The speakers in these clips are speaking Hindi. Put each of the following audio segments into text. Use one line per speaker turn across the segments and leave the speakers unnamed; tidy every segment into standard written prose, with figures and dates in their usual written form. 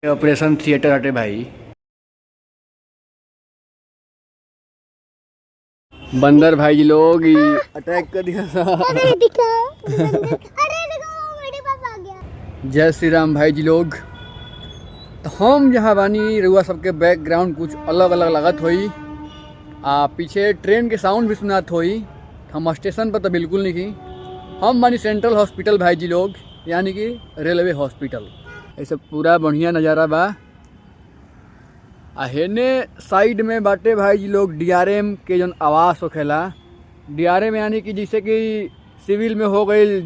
ऑपरेशन थिएटर हटे भाई। बंदर भाई जी लोग अटैक कर दिया था।
अरे दिखा, अरे देखो मेरे पास आ गया।
जय श्री राम भाई जी लोग। तो हम जहाँ बानी रुआ सबके बैकग्राउंड कुछ अलग अलग लागत हुई। पीछे ट्रेन के साउंड भी सुनात हुई। हम स्टेशन पर तो बिल्कुल नहीं की। हम बानी सेंट्रल हॉस्पिटल भाई जी लोग, यानी कि रेलवे हॉस्पिटल। ऐसे पूरा बढ़िया नज़ारा बा। हेने साइड में बाटे भाई जी लोग डीआरएम के जौन आवास होखेला। डीआरएम यानी कि जैसे कि सिविल में हो गई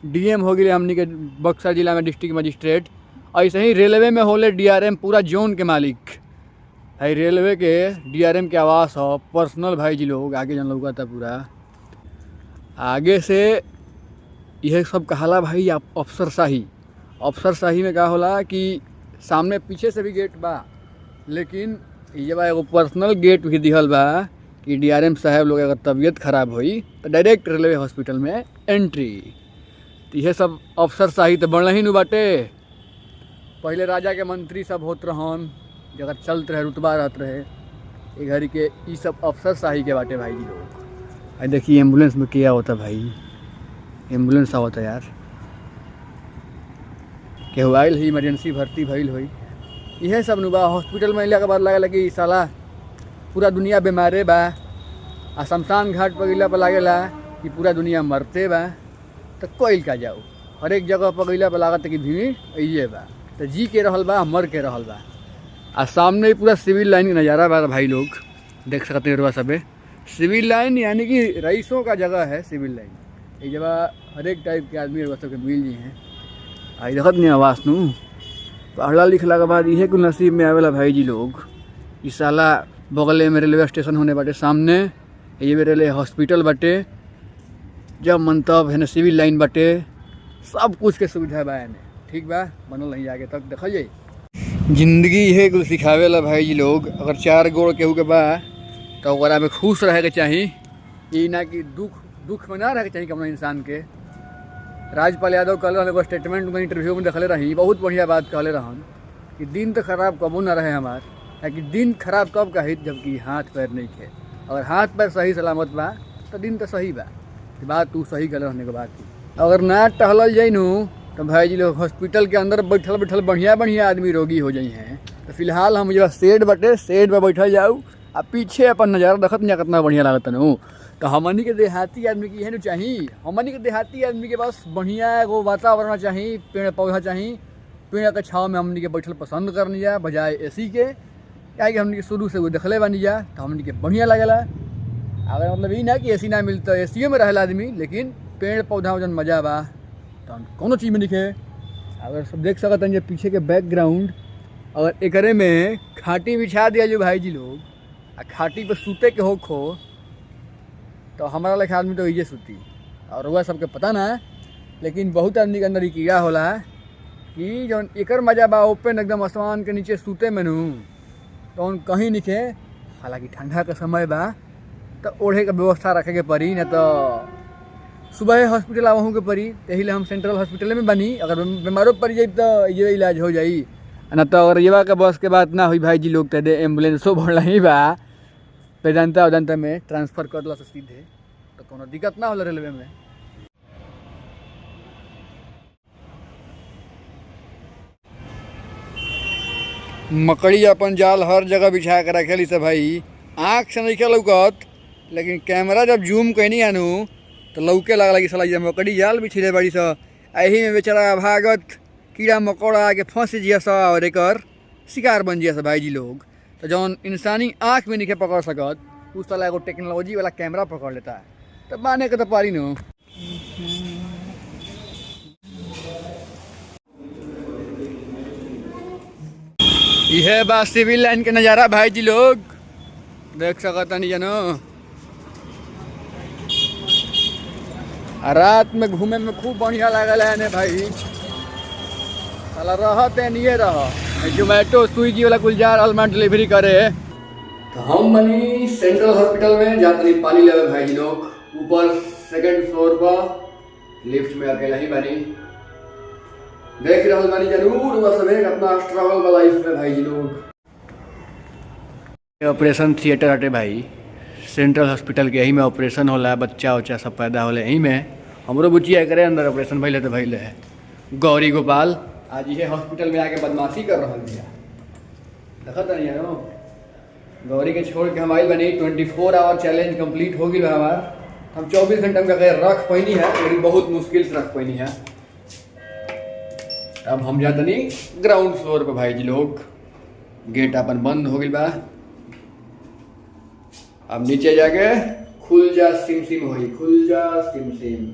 डीएम हो गई हमनी के बक्सर जिला में डिस्ट्रिक्ट मजिस्ट्रेट, ऐसे ही रेलवे में होले डीआरएम पूरा जोन के मालिक है। रेलवे के डीआरएम के आवास हो पर्सनल भाई जी लोग। आगे जौन लौका था पूरा आगे से यह सब कहाला भाई अफसरशाही। अफसरशाही में का होला कि सामने पीछे से भी गेट बा, लेकिन ये बा एगो पर्सनल गेट भी दिहल बा कि डीआरएम साहब लोग अगर तबीयत खराब हुई तो डायरेक्ट रेलवे हॉस्पिटल में एंट्री। तो यह सब अफसरशाही तो बढ़ ही न बाटे। पहले राजा के मंत्री सब होत रहन, जगह चलते रहे रुतबा रहत रहे। ये घड़ी के ये सब अफसरशाही के बाटे भाई जी लोग। देखिए एम्बुलेंस में क्या होता भाई, एम्बुलेंस आवता यार। केहू आयल ही इमरजेंसी भर्ती भइल हुई। यह सब नुबा हॉस्पिटल में अला के बाद लगेला कि साला पूरा दुनिया बीमारे बा। शमशान घाट पर गइला पर लागेला कि पूरा दुनिया मरते बा। तो कोइल का जाऊ, हर एक जगह पर गइला पर लागत कि भीड़ अइए बा। तो जी के रहल बा, मर के रहल बा। सामने ही पूरा सिविल लाइन का नज़ारा बा भाई लोग, देख सकते हैं सबे। सिविल लाइन यानी कि रईसों का जगह है सिविल लाइन। ये जगह हर एक टाइप के आदमी सबके मिल जी हैं। आई देखत नहीं आवास नू पढ़ला लिखला के बाद इहे कुल नसीब में आवेला भाई जी लोग। इस साला बगले में रेलवे स्टेशन होने बाटे, सामने ये भी रेलवे हॉस्पिटल बाटे। जब मन तब है सिविल लाइन बाटे, सब कुछ के सुविधा बा एने। ठीक बा, बनल नहीं आगे तक देखल जाए। जिंदगी इहे कुल सिखावेला भाई जी लोग। अगर चार गोड़ केहू के बा तो ओकरा में खुश रहे के चाही, ये ना कि दुख में ना रहे के चाही कौनो इंसान के। राजपाल यादव कल एगो स्टेटमेंट में इंटरव्यू में देखले रही, बहुत बढ़िया बात कहले रहन कि दिन तो खराब कबू ना रहे हमार, कि दिन खराब कब कही जबकि हाथ पैर नहीं थे। अगर हाथ पैर सही सलामत बा तो दिन तो सही बा। बात तू सही गल रहने के बाद की। अगर ना टहलल जाई नू तो भाई जी लोग हॉस्पिटल के अंदर बैठल बैठल बढ़िया बढ़िया आदमी रोगी हो जाई हैं। तो फिलहाल हम जो शेड बटे शेड में बैठल जाऊ, आ पीछे अपन नज़ारा देखत नहीं कितना बढ़िया लागत नू। तो हमनी के देहाती आदमी की है चाहिए, हमनी के देहाती आदमी के पास बढ़िया एगो वातावरण चाहिए, पेड़ पौधा चाहिए। पेड़ के छाँव में हमनी के बैठल पसंद करनी जा बजाय एसी के। क्या कि हमनी के शुरू से वो देखले बनी जा तो हमनी के बढ़िया लगेला। अगर मतलब ये ना कि एसी ना मिलता एसी में रहेला आदमी, लेकिन पेड़ पौधा में जन मजा बा तो कोनो चीज़ में दिखे। अगर सब देख सकते हैं पीछे के बैकग्राउंड, अगर एकरे में खाटी बिछा दिया जो भाई जी लोग, आ खाटी पर सूते के हो तो हमारा लेखा आदमी तो ये सूती। और वह सबके पता ना, लेकिन बहुत आदमी के अंदर ये कीड़ा होला कि जौन एकर मजा बा ओपन एकदम आसमान के नीचे सूते में नू तो कहीं नीचे। हालांकि ठंडा का समय बा तो ओढ़े के व्यवस्था रखे के पड़ी, ना तो सुबह हॉस्पिटल आवहूँ के पड़ी। यही ले हम सेंट्रल हॉस्पिटल में बनी। अगर बीमारों पड़ जाए तो ये इलाज हो जाई, ना तो अगर ये के बस के बात ना हुई भाई जी लोग तो एम्बुलेंसो बढ़ ही बा वेदांता वेदांता में ट्रांसफ़र कर ला सीधे, तो कोनो दिक्कत ना होला रेलवे में। मकड़ी अपन जाल हर जगह बिछा के रखेली से भाई। आँख से नहीं लौकत, लेकिन कैमरा जब जूम कैनी आनू तो लौके लगला कि साला मकड़ी जाल बिछले बड़ी सा। यही में बेचारा भागत कीड़ा मकोड़ा आके फंस जिया सा और एकर शिकार बन जिया सा भाई जी लोग। तो जौन इंसानी आँख में नहीं पकड़ सकत उस साला एगो टेक्नोलॉजी वाला कैमरा पकड़ लेता है। तो बाने के तो पारी नो। यह बा सिविल लाइन के नज़ारा भाई जी लोग, देख सकता नहीं जानो। रात में घूमे में खूब बढ़िया लागल है ने भाई। साला रहते नहीं रह जोमेटो स्विगी वाला गुलजार अलमान डिलीवरी करे। तो हम बनी सेंट्रल हॉस्पिटल में जाते पानी लेवे भाई जी लोग। ऊपर सेकंड फ्लोर पर लिफ्ट में अकेला ही बनी। देख रहे बानी जरूर वह सब एक अपना ट्रैवल वाला लाइफ में भाई जी लोग। ऑपरेशन थिएटर हटे भाई, सेंट्रल हॉस्पिटल के यही में ऑपरेशन होला, बच्चा उच्चा सब पैदा होला यहीं में। हमरो बुचिया करे अंदर ऑपरेशन भइले तो भइले है। गौरी गोपाल आज ये हॉस्पिटल में आके बदमाशी कर रहा है, देखा नहीं है नो। गौरी के छोड़ के हम आइल बनी, 24 आवर चैलेंज कंप्लीट हो गई हमार। हम 24 घंटा में रख पैनी है, लेकिन बहुत मुश्किल से रख पैनी है। अब हम जाते नहीं ग्राउंड फ्लोर पे भाई जी लोग, गेट अपन बंद हो गई बा। अब नीचे जाके खुल जा सिम सिम होई, खुल जा सिम सिम।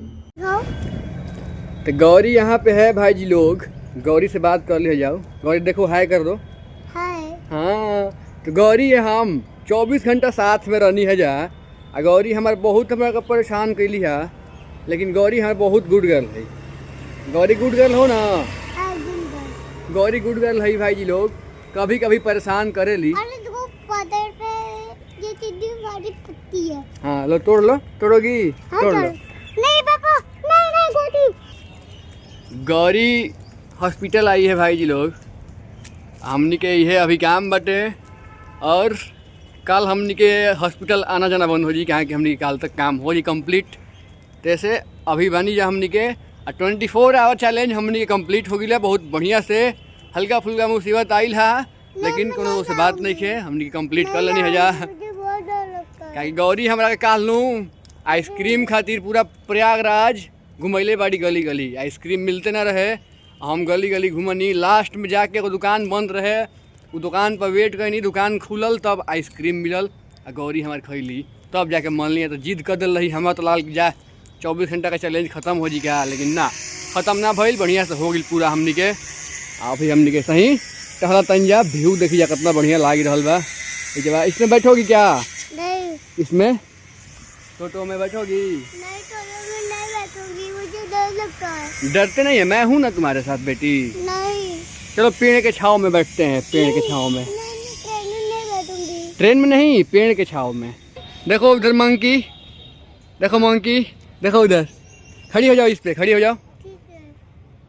तो गौरी यहाँ पे है भाई जी लोग, गौरी से बात कर ले जाओ। गौरी देखो हाय कर दो।
हाय।
हाँ तो गौरी हम 24 घंटा साथ में रहनी है जा। आ गौरी हमारे बहुत हमारा परेशान कैली है, लेकिन गौरी हमारे बहुत गुड गर्ल है। गौरी गुड गर्ल हो ना? गौरी गुड गर्ल है भाई जी लोग, कभी कभी परेशान करेली।
अरे देखो पत्थर पे ये चिट्ठी वाली पत्ती है।
हाँ लो तोड़ लो, तोड़ोगी?
हाँ,
तोड़ लो।
नहीं पापा, नहीं गौरी।
गौरी हॉस्पिटल आई है भाई जी लोग, हमनी के ये अभी काम बटे। और कल हमनी के हॉस्पिटल आना जाना बंद हो जी, कहाँ कि हमनी के कल तक काम हो जी कंप्लीट। जैसे अभी बनी जा हमनी के 24 आवर चैलेंज हमनी के कंप्लीट हो गई। बहुत बढ़िया से, हल्का फुल्का मुसीबत आइल है, लेकिन कोनो से बात नहीं है, हमनी के कंप्लीट कर लेनी है जा।
मुझे बहुत डर लगता है।
क्या गौरी हमरा के काल लूँ आइसक्रीम खातिर पूरा प्रयागराज घुमैले बाड़ी, गली गली आइसक्रीम मिलते ना रहे। हम गली गली घूमनी, लास्ट में जाके एगो दुकान बंद रहे, वो दुकान पर वेट करनी, दुकान खुलल तब आइसक्रीम मिलल। आ गौरी हमारे खैली तब जाके मान लिया। तो जिद कर दिल रही हमारा तो लाल जा 24 घंटा का चैलेंज खत्म हो जी क्या, लेकिन ना खत्म ना भइल, बढ़िया से हो गई पूरा हमनी के। अभी हमनी के सही टहला तंजा व्यू देखी जा कितना बढ़िया लाग रहा बा। इसमें बैठोगी क्या?
नहीं।
इसमें टोटो में बैठोगी?
नहीं टोटो में नहीं बैठूंगी, मुझे डर लगता है।
डरते नहीं है, मैं हूँ ना तुम्हारे साथ बेटी।
नहीं।
चलो पेड़ के छाँव में बैठते हैं, पेड़ के छाँव में।
नहीं, ट्रेन में नहीं बैठूंगी।
ट्रेन में नहीं, पेड़ के छाँव में। देखो उधर मंकी, देखो मंकी, देखो उधर। खड़ी हो जाओ, इस पे खड़ी हो जाओ।
ठीक है।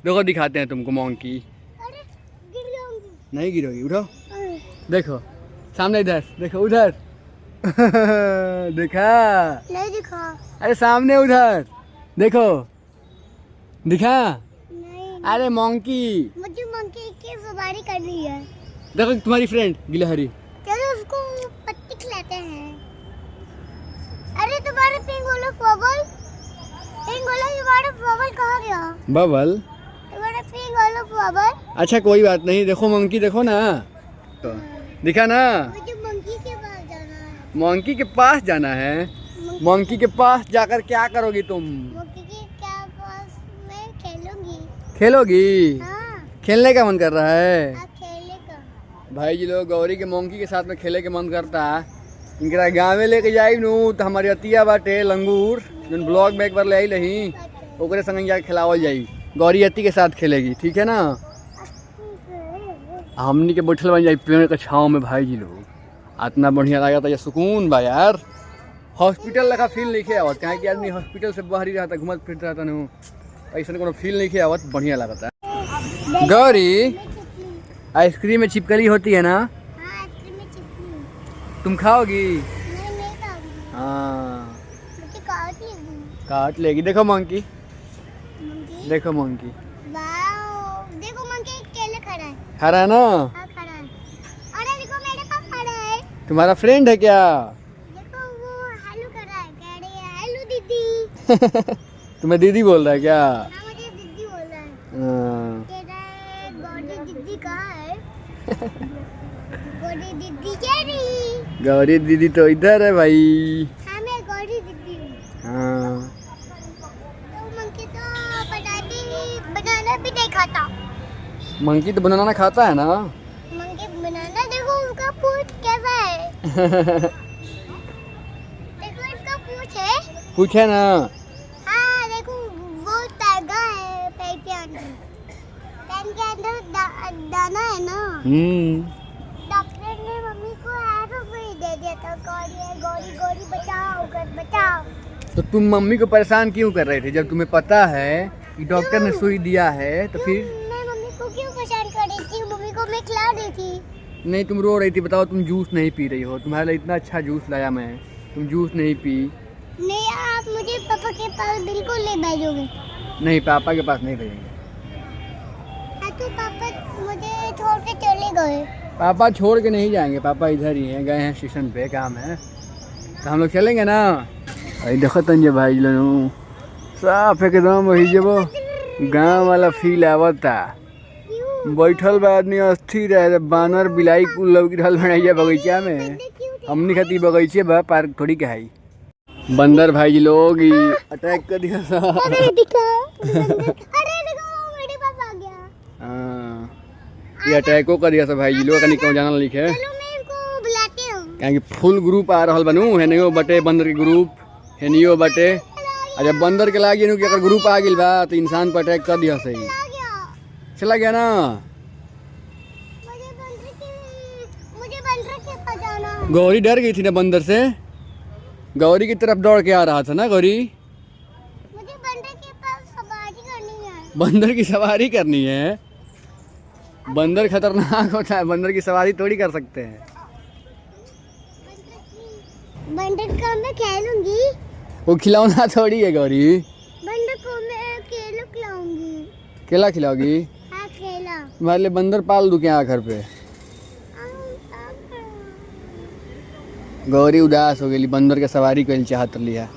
देखो दिखाते हैं तुमको मंकी।
अरे गिर जाऊंगी।
नहीं गिरोगी, उठो।
अरे,
देखो सामने, इधर देखो, उधर देखा?
नहीं दिखा।
अरे सामने उधर देखो, दिखा?
नहीं।
अरे मंकी,
मुझे मंकी की सवारी करनी है।
देखो तुम्हारी फ्रेंड गिलहरी।
चलो उसको पत्ती खिलाते हैं। अरे तुम्हारे पिंगोलो बबल, पिंगोलो तुम्हारा बबल कहाँ गया?
बबल?
तुम्हारा पिंगोलो बबल।
अच्छा कोई बात नहीं, देखो मंकी, देखो ना, दिखा ना?
मुझे मंकी के पास जाना है।
मंकी के पास जाना है? मंकी के पास जाकर क्या करोगी तुम?
मंकी के क्या पास मैं खेलूंगी।
खेलोगी?
हाँ।
खेलने का मन कर रहा है
आप खेलेगा।
भाई जी लोग। गौरी के मंकी के साथ में खेले के मन करता है। इनकरा गाँव में लेके जाई नू तो हमारी अतिया बाटे लंगूर, जो ब्लॉग में एक बार ले आई रही, ओकरे संग जाके खिलावल जाई। गौरी अति के साथ खेलेगी, ठीक है ना? हमनी के बैठल बन जाई पेड़ के छाँव में भाई जी लोग। इतना बढ़िया लगा था, ये सुकून बा यार। हॉस्पिटल लगा फील नहीं किया आवत, कहीं कि आदमी हॉस्पिटल से बाहर ही रहता, घूमत फिरता रहता न, ऐसा कोनो फील नहीं किया आवत, बढ़िया लगता। गौरी आइसक्रीम में छिपकली होती है ना?
हाँ, आइसक्रीम में चिपकी।
तुम खाओगी?
नहीं खाऊंगी।
हाँ
मुझे काट लेगी।
काट लेगी। देखो मंकी,
मंकी।
देखो मंकी,
वाओ, देखो मंकी केले खड़ा है।
खड़ा है ना?
हाँ खड़ा है। अरे देखो मेरे पास खड़ा है।
तुम्हारा फ्रेंड है क्या?
देखो वो हेलो कर रहा है, कह रही है हेलो दीदी।
तुम्हें दीदी बोल रहा है क्या?
हाँ मुझे दीदी बोल रहा है।
हाँ।
कह रहा है गौरी दीदी कहाँ है? गौरी दीदी कह रही।
गौरी दीदी तो इधर है भाई।
हाँ मैं गौरी दीदी हूँ।
हाँ
तो मंकी तो बनाना भी नहीं खाता।
मंकी तो बनाना खाता है ना?
मंकी बनाना, देखो उसका पूंछ कैसा है। देखो इसका पूंछ है।
कुछ है ना?
हाँ देखो वो तागा है पेन के अंदर। पेन के अंदर दाना है ना। डॉक्टर ने मम्मी को ऐसा फ्री दे दिया था, गौरी गौरी गौरी बचाओ, घर बचाओ।
तो तुम मम्मी को परेशान क्यों कर रहे थे जब तुम्हें पता है कि डॉक्टर ने सुई दिया है? तो फिर
मैं रही थी।
नहीं तुम रो रही थी, बताओ तुम जूस नहीं पी रही हो, तुम्हारे लिए इतना अच्छा जूस लाया मैं, तुम जूस नहीं पी।
नहीं आप मुझे पापा के पास बिल्कुल ले भेजोगे।
नहीं पापा के पास नहीं भेजेंगे।
तो पापा मुझे छोड़ के चले गए।
पापा छोड़ के नहीं जाएंगे, पापा इधर ही हैं, गए हैं स्टेशन पे, काम है तो हम लोग चलेंगे ना। अरे देखो तंजे भाई लोग साफ एकदम वही जब गाँव वाला फील आवता, बैठल बा आदमी अस्थिर है, बानर बिलाई कुल लौकी रहल बनाइए बगीचा में, हमनी खाती बगीचे बा, पार्क थोड़ी के है। बंदर भाई जी लोग अटैक कर दिया सा।
अरे देखो मेरे पास आ गया।
हाँ ये अटैको कर दिया सा भाई जी लोग, कहीं क्यों जाना लिखे।
चलो मैं इनको बुलाती हूँ।
क्या फुल ग्रुप आ रहा बनू, हेनियो बटे बंदर के ग्रुप, हेनियो बटे। और जब बंदर के लागी कि अगर ग्रुप आ गई बा तो इंसान पर अटैक कर दिया सही। चला गया ना।
मुझे बंदर के पास जाना है।
गौरी डर गई थी ना बंदर से, गौरी की तरफ दौड़ के आ रहा था ना गौरी।
मुझे बंदर के पास सवारी करनी है।
बंदर की सवारी करनी है, बंदर खतरनाक होता है, बंदर की सवारी थोड़ी कर सकते हैं।
बंदर को मैं खेलूंगी।
वो खिलौना थोड़ी है गौरी।
बंदर को मैं केला खिलाऊंगी।
केला खिलाओगी?
हाँ केला।
तुम्हारे लिए बंदर पाल दूं क्या घर पे? गौरी उदास हो गई, बंदर के सवारी कर चाहत लिया।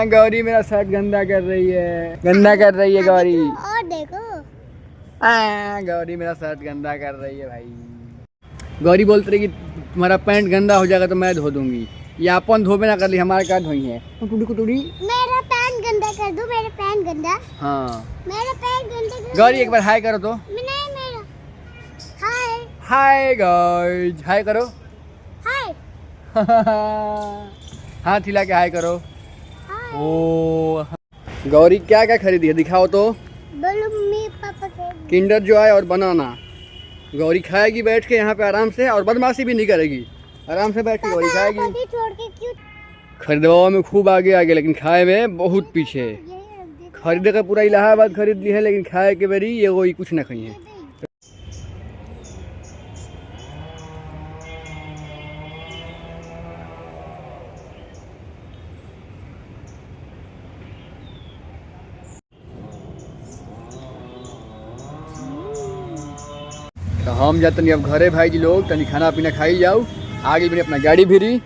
गौरी मेरा शर्ट गंदा कर रही है, गंदा कर रही है गौरी।
और देखो
गौरी मेरा शर्ट गंदा कर रही है भाई। गौरी बोलती रही कि तुम्हारा पैंट गंदा हो जाएगा तो मैं धो दूंगी, ये अपन धोबे ना कर ली, हमारे क्या धोई है कुटुड़ी।
मेरा पैंट गंदा कर दो, मेरा पैंट गंदा।
हाँ
मेरा पैंट गंदा कर
गौरी एक बार हाय करो तो।
नहीं मेरा हाय
हाय गाइस, हाय करो।
हाय
हाथ हिला के हाय करो।
हाय।
ओ गौरी क्या क्या खरीदी है दिखाओ तो।
बोलो मम्मी पापा के।
किंडर जॉय और बनाना। गौरी खाएगी बैठ के यहाँ पे आराम से, और बदमाशी भी नहीं करेगी, आराम से बैठ के गौरी खाएगी।
छोड़ के क्यों?
खरीदवा में खूब आगे आगे, लेकिन खाए में बहुत पीछे। खरीदे का पूरा इलाहाबाद खरीद ली है, लेकिन खाए के बेरी ये कोई कुछ न खाई है। तो हम जाते अब घरे भाई जी लोग, तनी खाना पीना खाई जाओ, आगे भी अपना गाड़ी भिरी,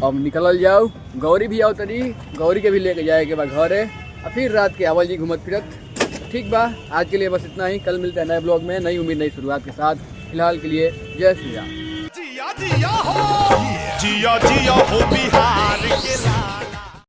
अब निकल जाओ। गौरी भी आओ तनी, गौरी के भी लेके जाए के बाद घरे, और फिर रात के आवल जी घूमत फिरत। ठीक बा, आज के लिए बस इतना ही, कल मिलते हैं नए ब्लॉग में, नई उम्मीद नई शुरुआत के साथ। फिलहाल के लिए जय श्री राम।
जिया जिया हो, जिया जिया हो बिहार के